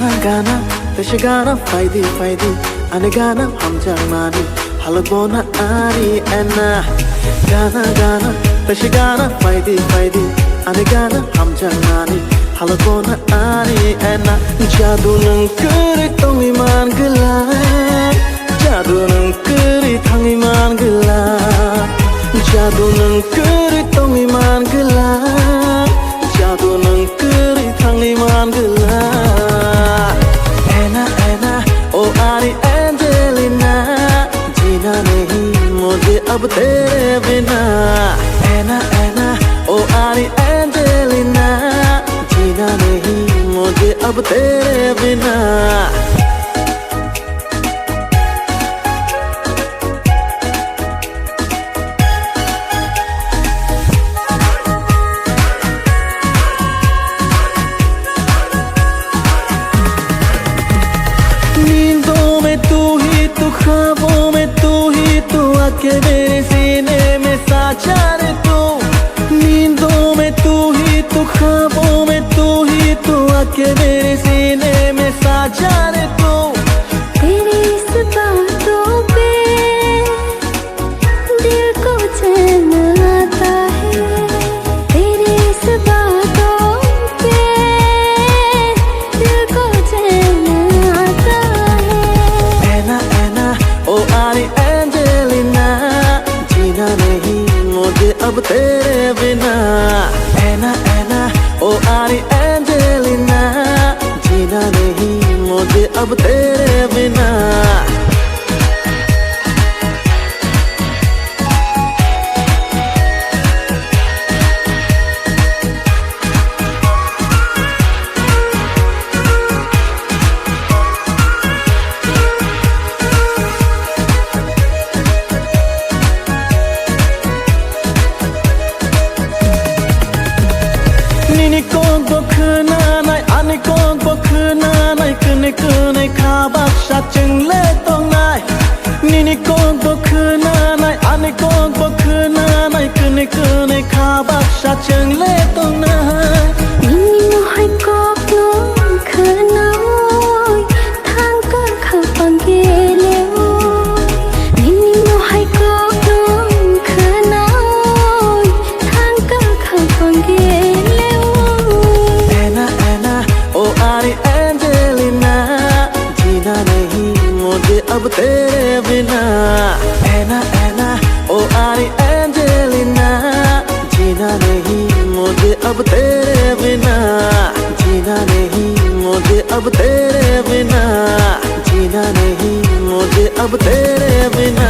गाना तशे गाना फायदी फायदी ane गाना hamjang mani halabona ari ena गाना तशे गाना फायदी फायदी ane गाना hamjang mani halabona ari ena jadu nang kuri tongi man gela jadu nang kuri thangi man gela jadu nang kuri tongi man gela jadu nang kuri thangi man gela ena ena ओ आरी Angelina जीना नहीं मुझे अब तेरे बिना ऐना ऐना ओ आरी Angelina जीना नहीं मुझे अब तेरे बिना ख्वाबों में तू ही तू आके मेरे सीने में साचा रे तू नींदों में तू ही तू ख्वाबों में तू ही तू आके मेरे सीने में साचा रे तू तेरी इस बातों पे दिल को चैन आता है तेरी इस बातों पे दिल को चैन आता है ऐना ऐना ओ आरी एंजेलिना जीना नहीं मुझे अब तेरे बिना ऐना ऐना ओ आरी एंजेलिना जीना नहीं मुझे अब तेरे बिना Nini kong bokhna nai ani kong bokhna nai kene kene khabak sha chengle tong nai Nini kong bokhna nai ani kong bokhna nai kene kene khabak sha chengle tong nai Nini mo hai kok no khna oi thang ka khapang ge le oi Nini mo hai kok no khna oi thang ka khapang ge ओ आरी Angelina जीना नहीं मुझे अब तेरे बिना ऐना ऐना ओ आरी Angelina जीना नहीं मुझे अब तेरे बिना जीना नहीं मुझे अब तेरे बिना जीना नहीं मुझे अब तेरे बिना